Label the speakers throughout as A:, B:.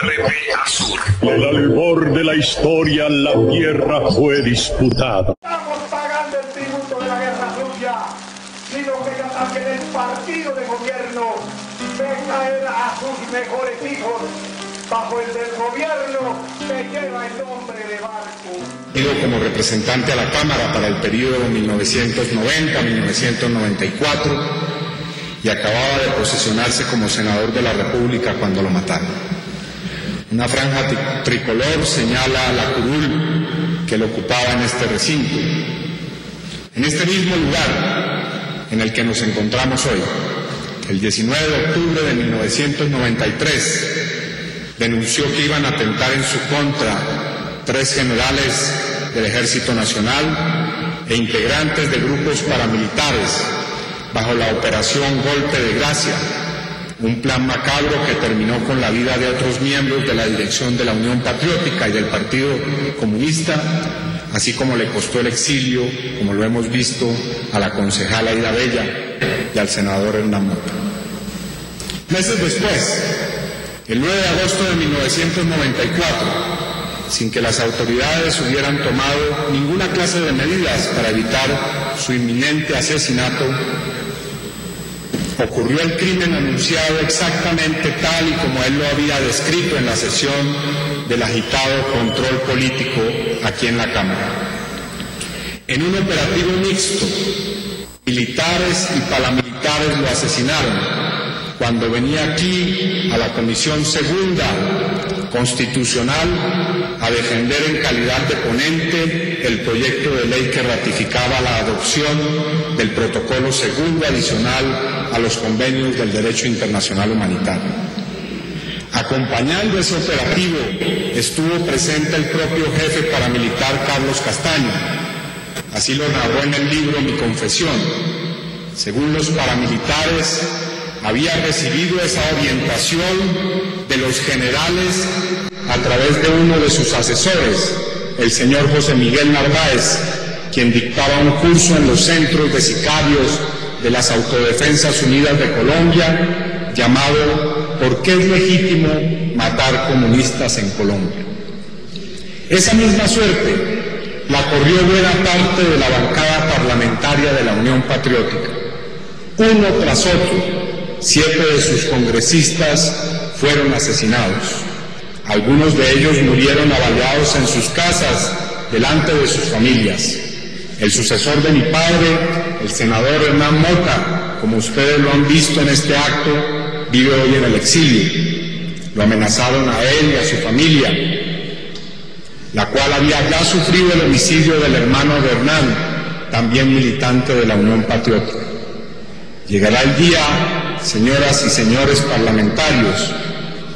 A: RP Azul.
B: El albor de la historia, la tierra fue disputada.
C: Estamos pagando el tributo de la guerra sucia, sino que ya también el partido de gobierno ve caer a sus mejores hijos bajo el del gobierno que lleva el nombre de Barco.
D: Como representante a la Cámara para el periodo 1990-1994 y acababa de posesionarse como senador de la República cuando lo mataron. Una franja tricolor señala la curul que lo ocupaba en este recinto. En este mismo lugar en el que nos encontramos hoy, el 19 de octubre de 1993, denunció que iban a atentar en su contra 3 generales del Ejército Nacional e integrantes de grupos paramilitares bajo la operación Golpe de Gracia, un plan macabro que terminó con la vida de otros miembros de la dirección de la Unión Patriótica y del Partido Comunista, así como le costó el exilio, como lo hemos visto, a la concejala Aida Bella y al senador Hernán Mota. Meses después, el 9 de agosto de 1994, sin que las autoridades hubieran tomado ninguna clase de medidas para evitar su inminente asesinato, ocurrió el crimen anunciado exactamente tal y como él lo había descrito en la sesión del agitado control político aquí en la Cámara. En un operativo mixto, militares y paramilitares lo asesinaron cuando venía aquí a la Comisión Segunda Constitucional a defender en calidad de ponente el proyecto de ley que ratificaba la adopción del protocolo segundo adicional a los convenios del derecho internacional humanitario. Acompañando ese operativo estuvo presente el propio jefe paramilitar Carlos Castaño. Así lo narró en el libro Mi Confesión. Según los paramilitares, había recibido esa orientación de los generales a través de uno de sus asesores, el señor José Miguel Narváez, quien dictaba un curso en los centros de sicarios de las Autodefensas Unidas de Colombia, llamado ¿Por qué es legítimo matar comunistas en Colombia? Esa misma suerte la corrió buena parte de la bancada parlamentaria de la Unión Patriótica. Uno tras otro, 7 de sus congresistas fueron asesinados. Algunos de ellos murieron avalados en sus casas delante de sus familias. El sucesor de mi padre, el senador Hernán Mota, como ustedes lo han visto en este acto, vive hoy en el exilio. Lo amenazaron a él y a su familia, la cual había ya sufrido el homicidio del hermano de Hernán, también militante de la Unión Patriótica. Llegará el día, señoras y señores parlamentarios,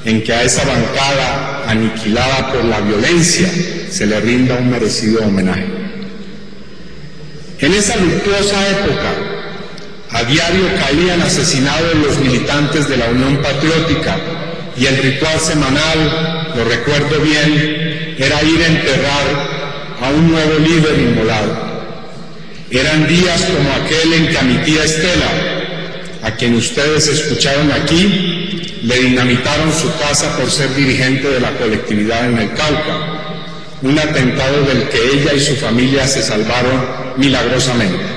D: en que a esa bancada aniquilada por la violencia se le rinda un merecido homenaje. En esa luctuosa época, a diario caían asesinados los militantes de la Unión Patriótica y el ritual semanal, lo recuerdo bien, era ir a enterrar a un nuevo líder inmolado. Eran días como aquel en que a mi tía Estela, a quien ustedes escucharon aquí, le dinamitaron su casa por ser dirigente de la colectividad en el Cauca, un atentado del que ella y su familia se salvaron milagrosamente.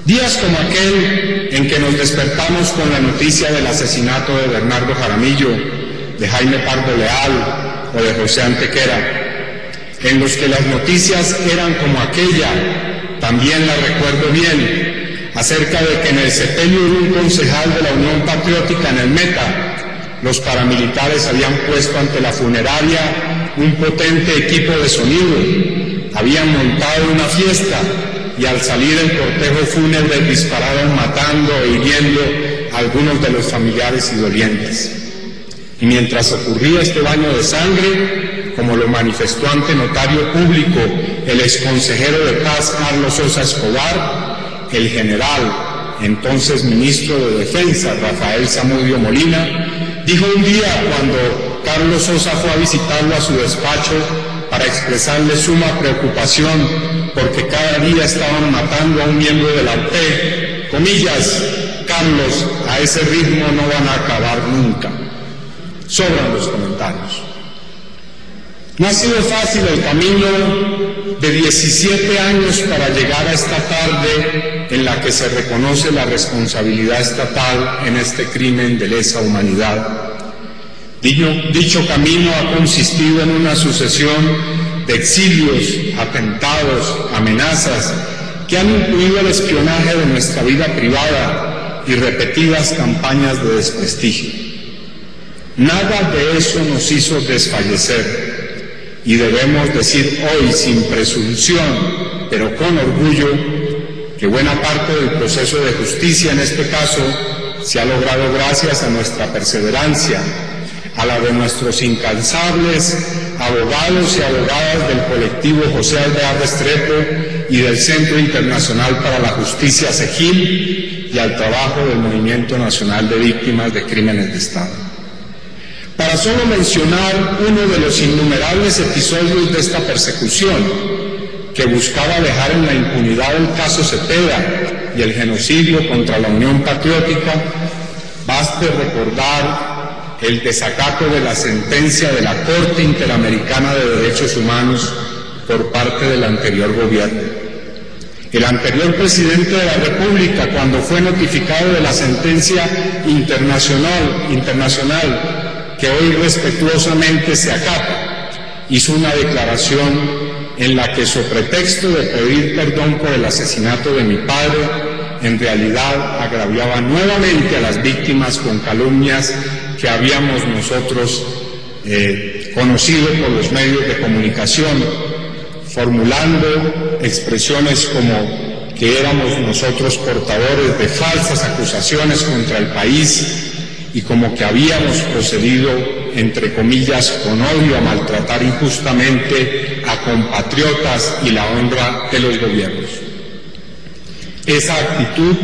D: Días como aquel en que nos despertamos con la noticia del asesinato de Bernardo Jaramillo, de Jaime Pardo Leal o de José Antequera, en los que las noticias eran como aquella, también la recuerdo bien, acerca de que en el sepelio de un concejal de la Unión Patriótica en el Meta, los paramilitares habían puesto ante la funeraria un potente equipo de sonido, habían montado una fiesta y al salir el cortejo fúnebre dispararon matando e hiriendo a algunos de los familiares y dolientes. Y mientras ocurría este baño de sangre, como lo manifestó ante notario público el exconsejero de Paz Carlos Sosa Escobar, el general, entonces ministro de Defensa, Rafael Zamudio Molina, dijo un día cuando Carlos Sosa fue a visitarlo a su despacho para expresarle suma preocupación porque cada día estaban matando a un miembro de la UP, comillas, Carlos, a ese ritmo no van a acabar nunca. sobran los comentarios. No ha sido fácil el camino de 17 años para llegar a esta tarde en la que se reconoce la responsabilidad estatal en este crimen de lesa humanidad. Dicho camino ha consistido en una sucesión de exilios, atentados, amenazas que han incluido el espionaje de nuestra vida privada y repetidas campañas de desprestigio. Nada de eso nos hizo desfallecer. Y debemos decir hoy, sin presunción, pero con orgullo, que buena parte del proceso de justicia en este caso se ha logrado gracias a nuestra perseverancia, a la de nuestros incansables abogados y abogadas del colectivo José Alvear Restrepo y del Centro Internacional para la Justicia CEGIL y al trabajo del Movimiento Nacional de Víctimas de Crímenes de Estado. Para solo mencionar uno de los innumerables episodios de esta persecución, que buscaba dejar en la impunidad el caso Cepeda y el genocidio contra la Unión Patriótica, baste recordar el desacato de la sentencia de la Corte Interamericana de Derechos Humanos por parte del anterior gobierno. El anterior presidente de la República, cuando fue notificado de la sentencia internacional que hoy respetuosamente se acata, hizo una declaración en la que, sobre pretexto de pedir perdón por el asesinato de mi padre, en realidad agraviaba nuevamente a las víctimas con calumnias que habíamos nosotros conocido por los medios de comunicación, formulando expresiones como que éramos nosotros portadores de falsas acusaciones contra el país y como que habíamos procedido, entre comillas, con odio a maltratar injustamente a compatriotas y la honra de los gobiernos. Esa actitud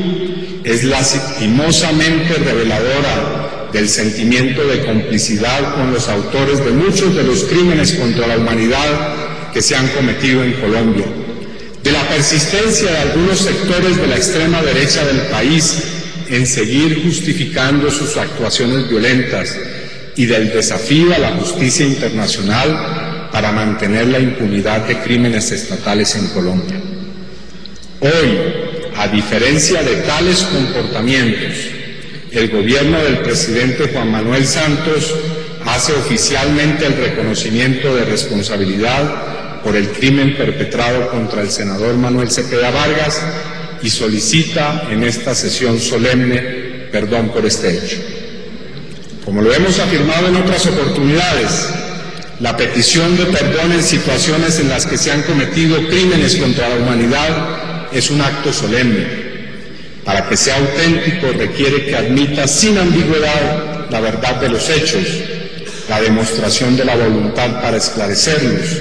D: es lastimosamente reveladora del sentimiento de complicidad con los autores de muchos de los crímenes contra la humanidad que se han cometido en Colombia, de la persistencia de algunos sectores de la extrema derecha del país en seguir justificando sus actuaciones violentas y del desafío a la justicia internacional para mantener la impunidad de crímenes estatales en Colombia. Hoy, a diferencia de tales comportamientos, el gobierno del presidente Juan Manuel Santos hace oficialmente el reconocimiento de responsabilidad por el crimen perpetrado contra el senador Manuel Cepeda Vargas y solicita en esta sesión solemne perdón por este hecho. Como lo hemos afirmado en otras oportunidades, la petición de perdón en situaciones en las que se han cometido crímenes contra la humanidad es un acto solemne. Para que sea auténtico requiere que admita sin ambigüedad la verdad de los hechos, la demostración de la voluntad para esclarecerlos,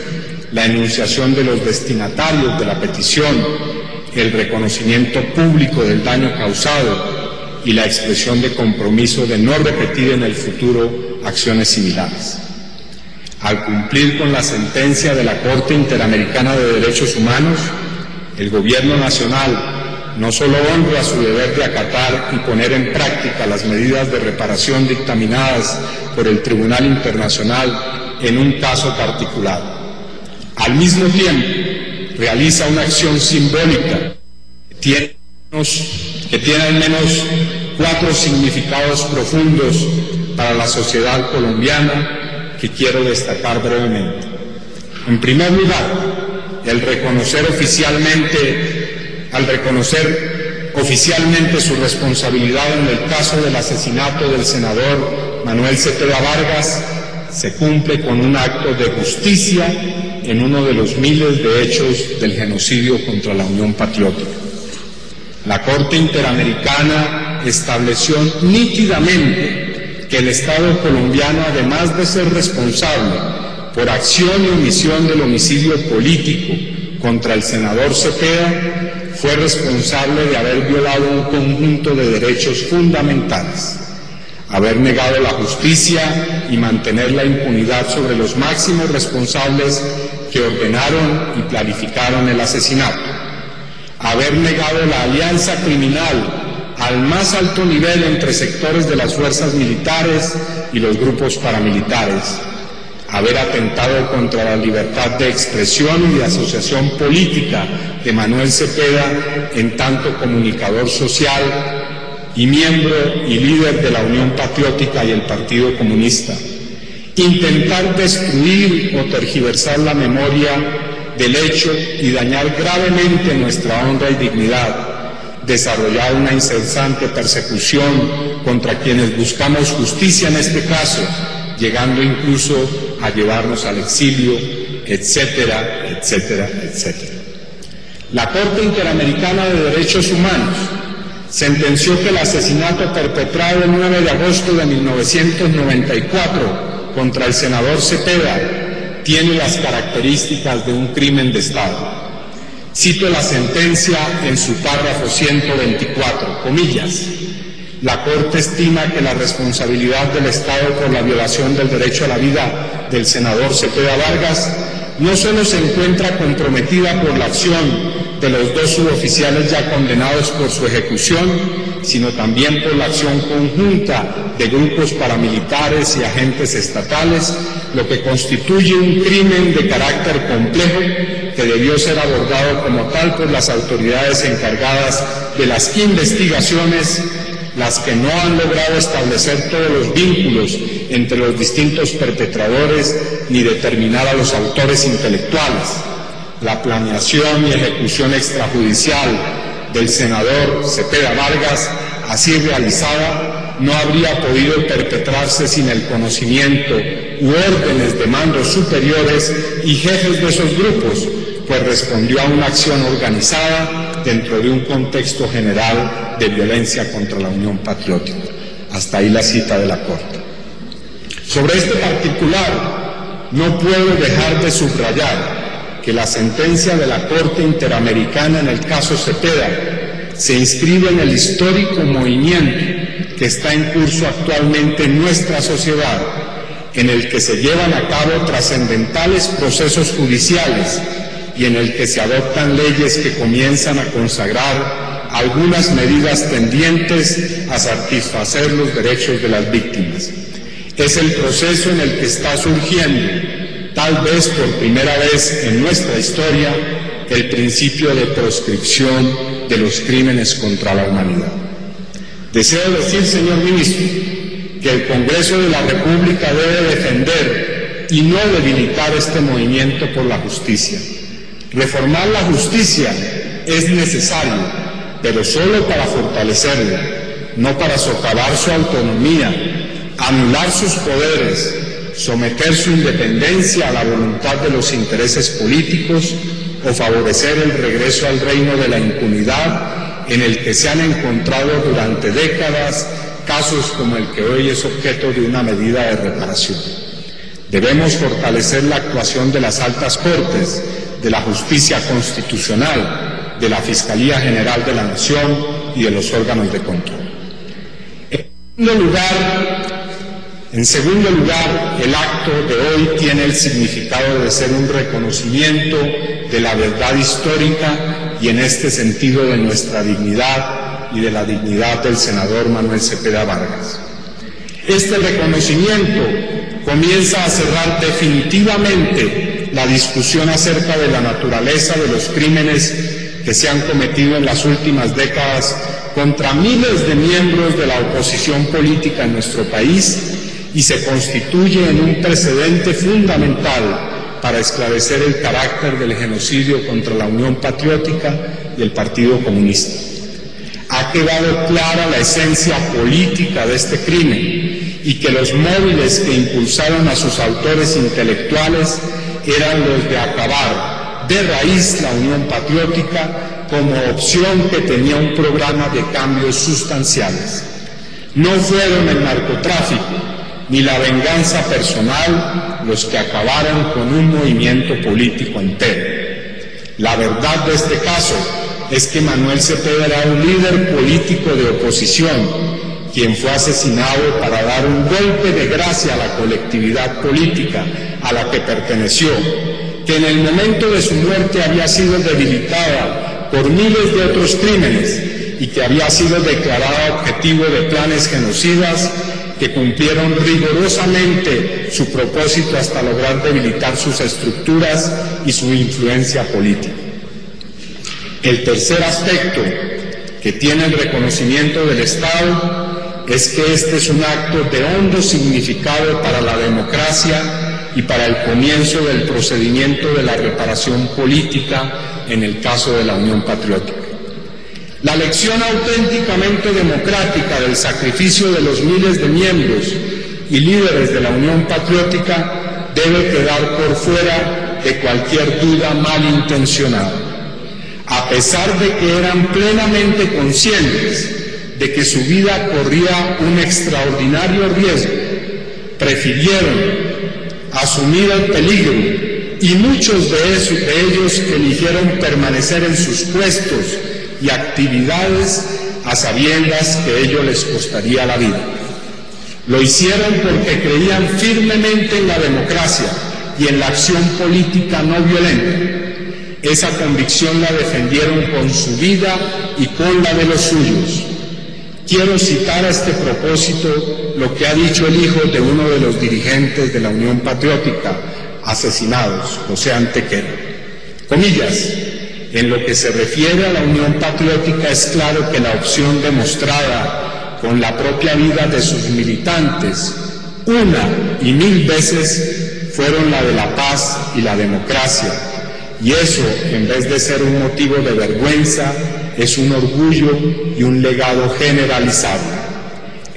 D: la enunciación de los destinatarios de la petición, el reconocimiento público del daño causado y la expresión de compromiso de no repetir en el futuro acciones similares. Al cumplir con la sentencia de la Corte Interamericana de Derechos Humanos, el Gobierno Nacional no solo honra su deber de acatar y poner en práctica las medidas de reparación dictaminadas por el Tribunal Internacional en un caso particular, al mismo tiempo realiza una acción simbólica que tiene al menos 4 significados profundos para la sociedad colombiana que quiero destacar brevemente. En primer lugar, al reconocer oficialmente su responsabilidad en el caso del asesinato del senador Manuel Cepeda Vargas, se cumple con un acto de justicia en uno de los miles de hechos del genocidio contra la Unión Patriótica. La Corte Interamericana estableció nítidamente que el Estado colombiano, además de ser responsable por acción y omisión del homicidio político contra el senador Cepeda, fue responsable de haber violado un conjunto de derechos fundamentales, haber negado la justicia y mantener la impunidad sobre los máximos responsables que ordenaron y planificaron el asesinato, haber negado la alianza criminal al más alto nivel entre sectores de las fuerzas militares, y los grupos paramilitares, haber atentado contra la libertad de expresión y de asociación política de Manuel Cepeda en tanto comunicador social y miembro y líder de la Unión Patriótica y el Partido Comunista, intentar destruir o tergiversar la memoria del hecho y dañar gravemente nuestra honra y dignidad, desarrollar una incesante persecución contra quienes buscamos justicia en este caso, llegando incluso a llevarnos al exilio, etcétera, etcétera, etcétera. La Corte Interamericana de Derechos Humanos sentenció que el asesinato perpetrado el 9 de agosto de 1994 contra el senador Cepeda tiene las características de un crimen de Estado. Cito la sentencia en su párrafo 124, comillas: la Corte estima que la responsabilidad del Estado por la violación del derecho a la vida del senador Cepeda Vargas no solo se encuentra comprometida por la acción de los dos suboficiales ya condenados por su ejecución, sino también por la acción conjunta de grupos paramilitares y agentes estatales, lo que constituye un crimen de carácter complejo que debió ser abordado como tal por las autoridades encargadas de las investigaciones, las que no han logrado establecer todos los vínculos entre los distintos perpetradores ni determinar a los autores intelectuales. La planeación y ejecución extrajudicial del senador Cepeda Vargas, así realizada, no habría podido perpetrarse sin el conocimiento u órdenes de mandos superiores y jefes de esos grupos, pues respondió a una acción organizada dentro de un contexto general de violencia contra la Unión Patriótica. Hasta ahí la cita de la Corte. Sobre este particular, no puedo dejar de subrayar que la sentencia de la Corte Interamericana en el caso Cepeda se inscribe en el histórico movimiento que está en curso actualmente en nuestra sociedad, en el que se llevan a cabo trascendentales procesos judiciales y en el que se adoptan leyes que comienzan a consagrar algunas medidas tendientes a satisfacer los derechos de las víctimas. Es el proceso en el que está surgiendo, tal vez por primera vez en nuestra historia, el principio de proscripción de los crímenes contra la humanidad. Deseo decir, señor ministro, que el Congreso de la República debe defender y no debilitar este movimiento por la justicia. Reformar la justicia es necesario, pero solo para fortalecerla, no para socavar su autonomía, anular sus poderes, someter su independencia a la voluntad de los intereses políticos o favorecer el regreso al reino de la impunidad en el que se han encontrado durante décadas casos como el que hoy es objeto de una medida de reparación. Debemos fortalecer la actuación de las altas cortes, de la justicia constitucional, de la Fiscalía General de la Nación y de los órganos de control. En segundo lugar, el acto de hoy tiene el significado de ser un reconocimiento de la verdad histórica y en este sentido de nuestra dignidad y de la dignidad del senador Manuel Cepeda Vargas. Este reconocimiento comienza a cerrar definitivamente la discusión acerca de la naturaleza de los crímenes que se han cometido en las últimas décadas contra miles de miembros de la oposición política en nuestro país y se constituye en un precedente fundamental para esclarecer el carácter del genocidio contra la Unión Patriótica y el Partido Comunista. Ha quedado clara la esencia política de este crimen y que los móviles que impulsaron a sus autores intelectuales eran los de acabar de raíz la Unión Patriótica como opción que tenía un programa de cambios sustanciales. No fueron el narcotráfico ni la venganza personal los que acabaron con un movimiento político entero. La verdad de este caso es que Manuel Cepeda era un líder político de oposición, quien fue asesinado para dar un golpe de gracia a la colectividad política a la que perteneció, que en el momento de su muerte había sido debilitada por miles de otros crímenes y que había sido declarada objetivo de planes genocidas que cumplieron rigurosamente su propósito hasta lograr debilitar sus estructuras y su influencia política. El tercer aspecto que tiene el reconocimiento del Estado es que este es un acto de hondo significado para la democracia y para el comienzo del procedimiento de la reparación política en el caso de la Unión Patriótica. La lección auténticamente democrática del sacrificio de los miles de miembros y líderes de la Unión Patriótica debe quedar por fuera de cualquier duda malintencionada. A pesar de que eran plenamente conscientes de que su vida corría un extraordinario riesgo, prefirieron asumir el peligro y muchos de ellos eligieron permanecer en sus puestos y actividades a sabiendas que ello les costaría la vida. Lo hicieron porque creían firmemente en la democracia y en la acción política no violenta. Esa convicción la defendieron con su vida y con la de los suyos. Quiero citar a este propósito lo que ha dicho el hijo de uno de los dirigentes de la Unión Patriótica asesinados, José Antequera. Comillas: en lo que se refiere a la Unión Patriótica es claro que la opción demostrada con la propia vida de sus militantes, una y mil veces, fueron la de la paz y la democracia, y eso, en vez de ser un motivo de vergüenza, es un orgullo y un legado generalizable.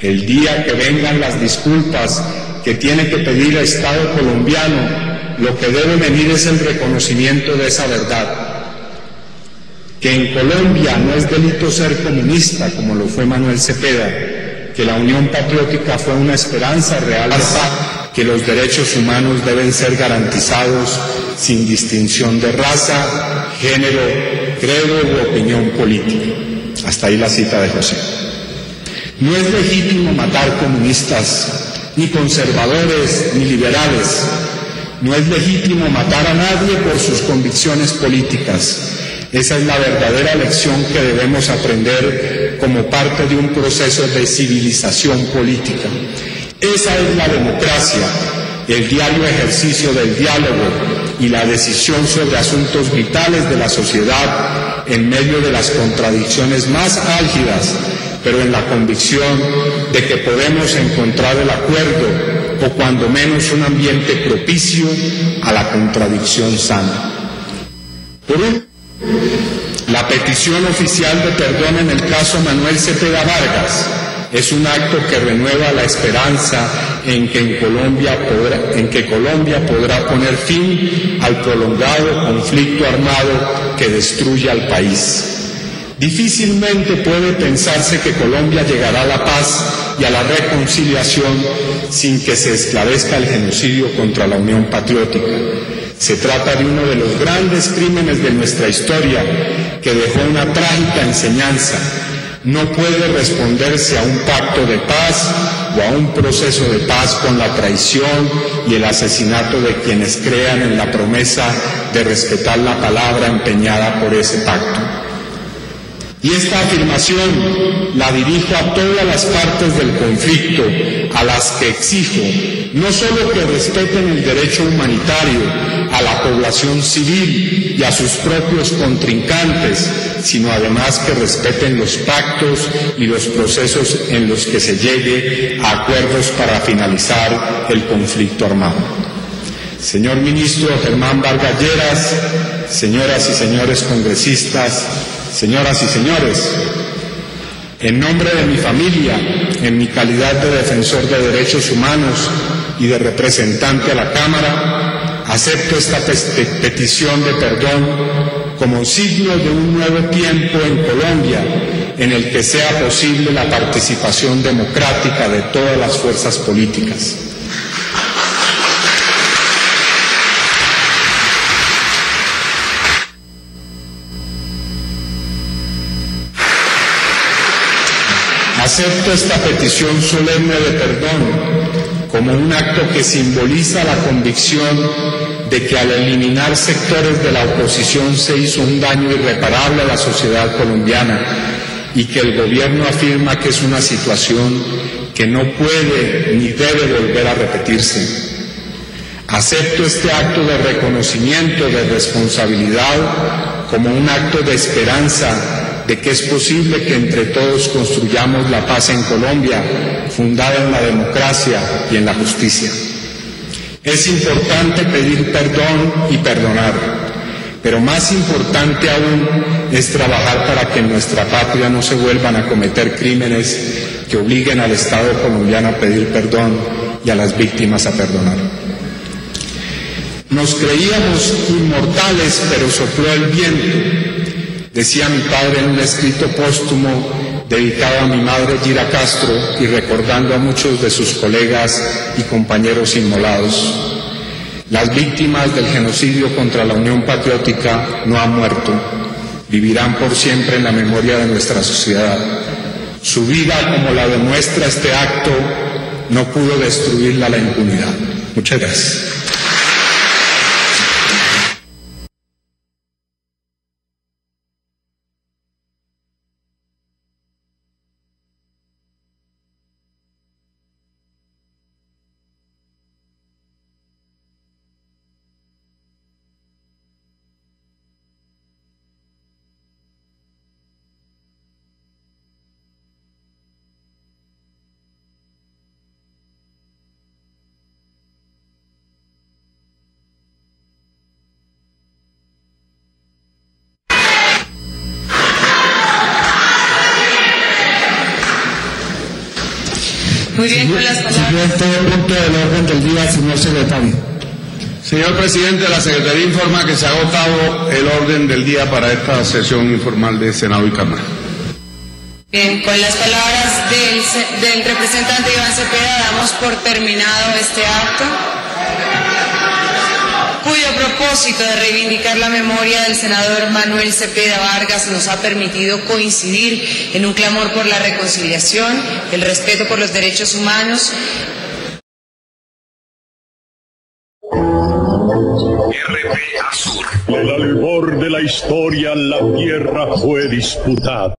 D: El día que vengan las disculpas que tiene que pedir el Estado colombiano, lo que debe venir es el reconocimiento de esa verdad. Que en Colombia no es delito ser comunista, como lo fue Manuel Cepeda, que la Unión Patriótica fue una esperanza real, que los derechos humanos deben ser garantizados sin distinción de raza, género, credo u opinión política. Hasta ahí la cita de José. No es legítimo matar comunistas, ni conservadores, ni liberales. No es legítimo matar a nadie por sus convicciones políticas. Esa es la verdadera lección que debemos aprender como parte de un proceso de civilización política. Esa es la democracia, el diario ejercicio del diálogo y la decisión sobre asuntos vitales de la sociedad en medio de las contradicciones más álgidas, pero en la convicción de que podemos encontrar el acuerdo o cuando menos un ambiente propicio a la contradicción sana. Por último, la petición oficial de perdón en el caso Manuel Cepeda Vargas es un acto que renueva la esperanza en que Colombia podrá poner fin al prolongado conflicto armado que destruye al país. Difícilmente puede pensarse que Colombia llegará a la paz y a la reconciliación sin que se esclarezca el genocidio contra la Unión Patriótica. Se trata de uno de los grandes crímenes de nuestra historia que dejó una trágica enseñanza. No puede responderse a un pacto de paz o a un proceso de paz con la traición y el asesinato de quienes crean en la promesa de respetar la palabra empeñada por ese pacto. Y esta afirmación la dirijo a todas las partes del conflicto, a las que exijo no solo que respeten el derecho humanitario, a la población civil y a sus propios contrincantes, sino además que respeten los pactos y los procesos en los que se llegue a acuerdos para finalizar el conflicto armado. Señor Ministro Germán Vargas Lleras, señoras y señores congresistas, señoras y señores, en nombre de mi familia, en mi calidad de defensor de derechos humanos y de representante a la Cámara, acepto esta petición de perdón como signo de un nuevo tiempo en Colombia en el que sea posible la participación democrática de todas las fuerzas políticas. Acepto esta petición solemne de perdón como un acto que simboliza la convicción de que al eliminar sectores de la oposición se hizo un daño irreparable a la sociedad colombiana y que el gobierno afirma que es una situación que no puede ni debe volver a repetirse. Acepto este acto de reconocimiento, de responsabilidad, como un acto de esperanza de que es posible que entre todos construyamos la paz en Colombia, fundada en la democracia y en la justicia. Es importante pedir perdón y perdonar, pero más importante aún es trabajar para que en nuestra patria no se vuelvan a cometer crímenes que obliguen al Estado colombiano a pedir perdón y a las víctimas a perdonar. Nos creíamos inmortales, pero sopló el viento, decía mi padre en un escrito póstumo dedicado a mi madre Gira Castro y recordando a muchos de sus colegas y compañeros inmolados. Las víctimas del genocidio contra la Unión Patriótica no han muerto, vivirán por siempre en la memoria de nuestra sociedad. Su vida, como la demuestra este acto, no pudo destruirla la impunidad. Muchas gracias.
E: Muy bien, con las palabras.
F: Siguiente punto del orden del día, señor secretario.
G: Señor presidente, la Secretaría informa que se ha agotado el orden del día para esta sesión informal de Senado y Cámara.
E: Bien, con las palabras del representante Iván Cepeda damos por terminado este acto, cuyo propósito de reivindicar la memoria del senador Manuel Cepeda Vargas nos ha permitido coincidir en un clamor por la reconciliación, el respeto por los derechos humanos.
A: RP Azul.
B: El albor de la historia la tierra fue disputada.